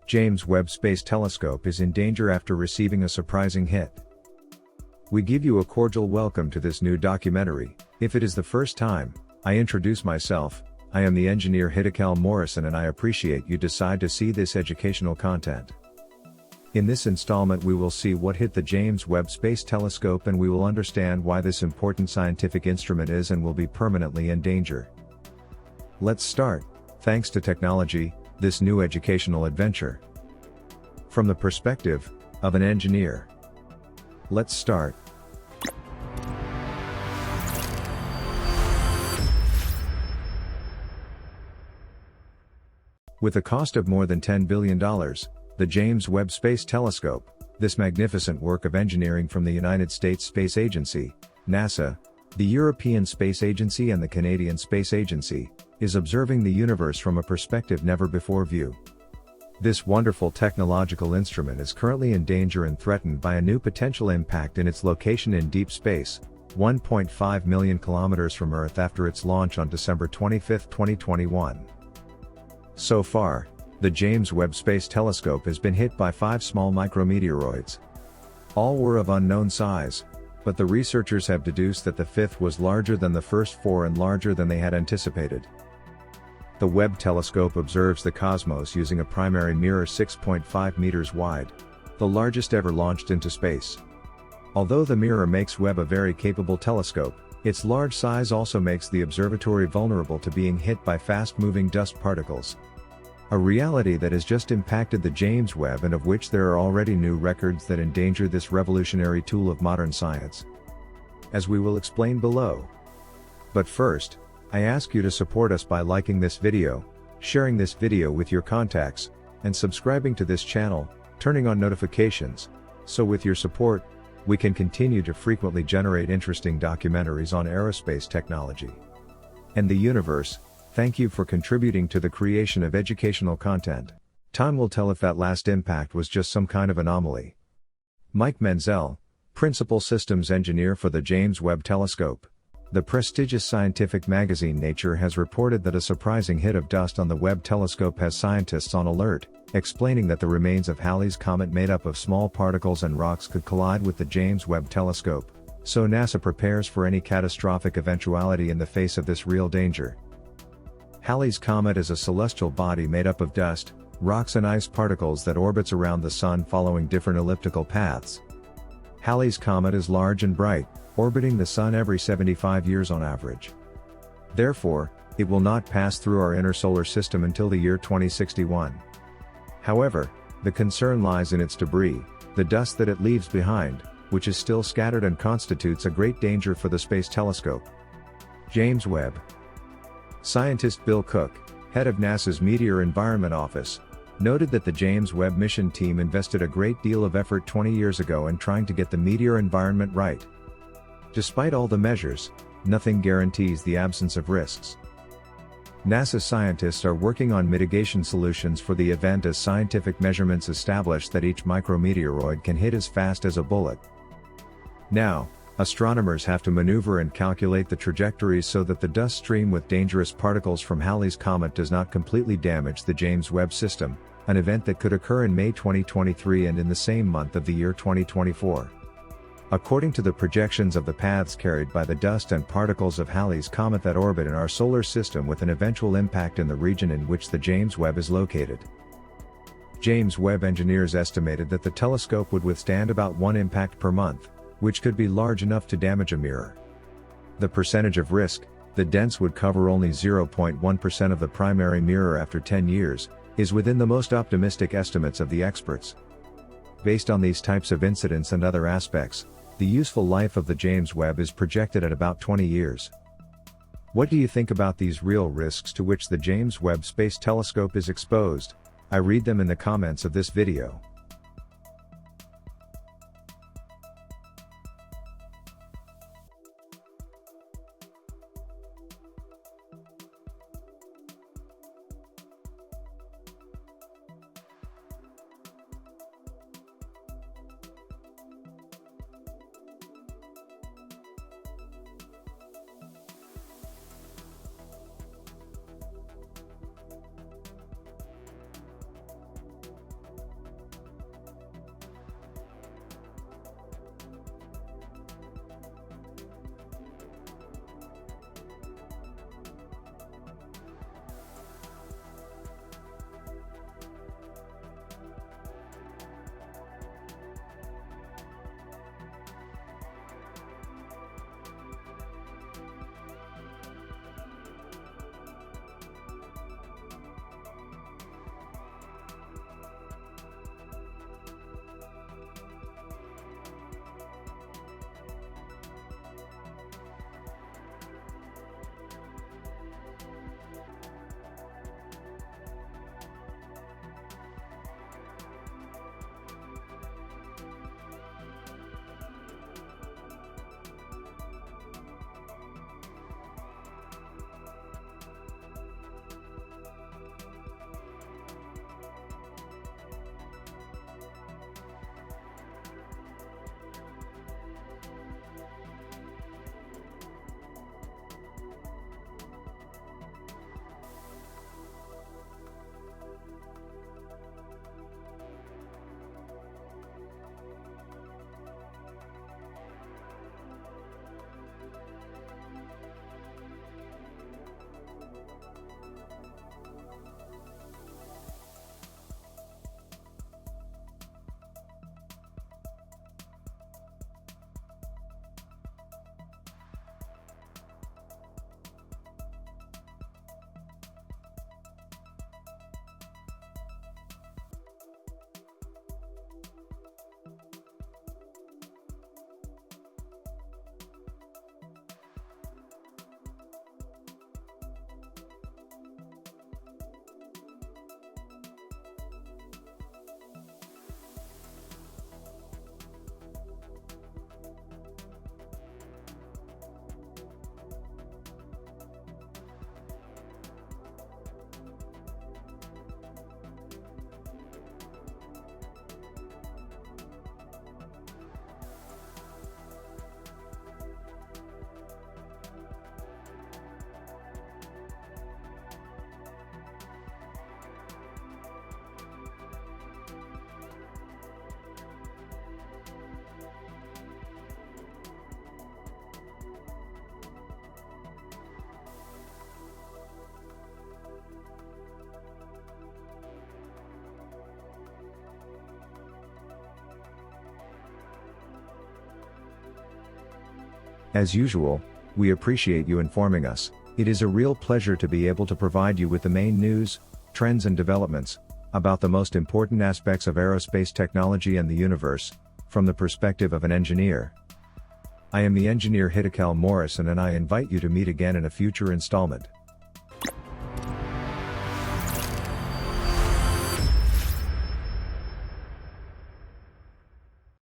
James Webb Space Telescope is in danger after receiving a surprising hit. We give you a cordial welcome to this new documentary. If it is the first time, I introduce myself. I am the engineer Hiddekel Morrison, and I appreciate you decide to see this educational content. In this installment we will see what hit the James Webb Space Telescope, and we will understand why this important scientific instrument is and will be permanently in danger. Let's start. Thanks to technology, this new educational adventure. From the perspective of an engineer. Let's start. With a cost of more than $10 billion, the James Webb Space Telescope, this magnificent work of engineering from the United States Space Agency, NASA, the European Space Agency and the Canadian Space Agency, is observing the universe from a perspective never before viewed. This wonderful technological instrument is currently in danger and threatened by a new potential impact in its location in deep space, 1.5 million kilometers from Earth after its launch on December 25, 2021. So far, the James Webb Space Telescope has been hit by 5 small micrometeoroids. All were of unknown size, but the researchers have deduced that the 5th was larger than the first 4 and larger than they had anticipated. The Webb telescope observes the cosmos using a primary mirror 6.5 meters wide, the largest ever launched into space. Although the mirror makes Webb a very capable telescope, its large size also makes the observatory vulnerable to being hit by fast-moving dust particles. A reality that has just impacted the James Webb and of which there are already new records that endanger this revolutionary tool of modern science, as we will explain below. But first, I ask you to support us by liking this video, sharing this video with your contacts, and subscribing to this channel, turning on notifications, so with your support, we can continue to frequently generate interesting documentaries on aerospace technology and the universe. Thank you for contributing to the creation of educational content. Time will tell if that last impact was just some kind of anomaly. Mike Menzel, Principal Systems Engineer for the James Webb Telescope. The prestigious scientific magazine Nature has reported that a surprising hit of dust on the Webb telescope has scientists on alert, explaining that the remains of Halley's comet made up of small particles and rocks could collide with the James Webb telescope, so NASA prepares for any catastrophic eventuality in the face of this real danger. Halley's comet is a celestial body made up of dust, rocks and ice particles that orbits around the Sun following different elliptical paths. Halley's comet is large and bright, orbiting the Sun every 75 years on average. Therefore, it will not pass through our inner solar system until the year 2061. However, the concern lies in its debris, the dust that it leaves behind, which is still scattered and constitutes a great danger for the space telescope. James Webb. Scientist Bill Cook, head of NASA's Meteor Environment Office, noted that the James Webb mission team invested a great deal of effort 20 years ago in trying to get the meteor environment right. Despite all the measures, nothing guarantees the absence of risks. NASA scientists are working on mitigation solutions for the event, as scientific measurements establish that each micrometeoroid can hit as fast as a bullet. Now, astronomers have to maneuver and calculate the trajectories so that the dust stream with dangerous particles from Halley's comet does not completely damage the James Webb system, an event that could occur in May 2023 and in the same month of the year 2024. According to the projections of the paths carried by the dust and particles of Halley's comet that orbit in our solar system with an eventual impact in the region in which the James Webb is located. James Webb engineers estimated that the telescope would withstand about 1 impact per month, which could be large enough to damage a mirror. The percentage of risk, the dents would cover only 0.1% of the primary mirror after 10 years, is within the most optimistic estimates of the experts. Based on these types of incidents and other aspects, the useful life of the James Webb is projected at about 20 years. What do you think about these real risks to which the James Webb Space Telescope is exposed? I read them in the comments of this video. As usual, we appreciate you informing us. It is a real pleasure to be able to provide you with the main news, trends and developments about the most important aspects of aerospace technology and the universe, from the perspective of an engineer. I am the engineer Hiddekel Morrison, and I invite you to meet again in a future installment.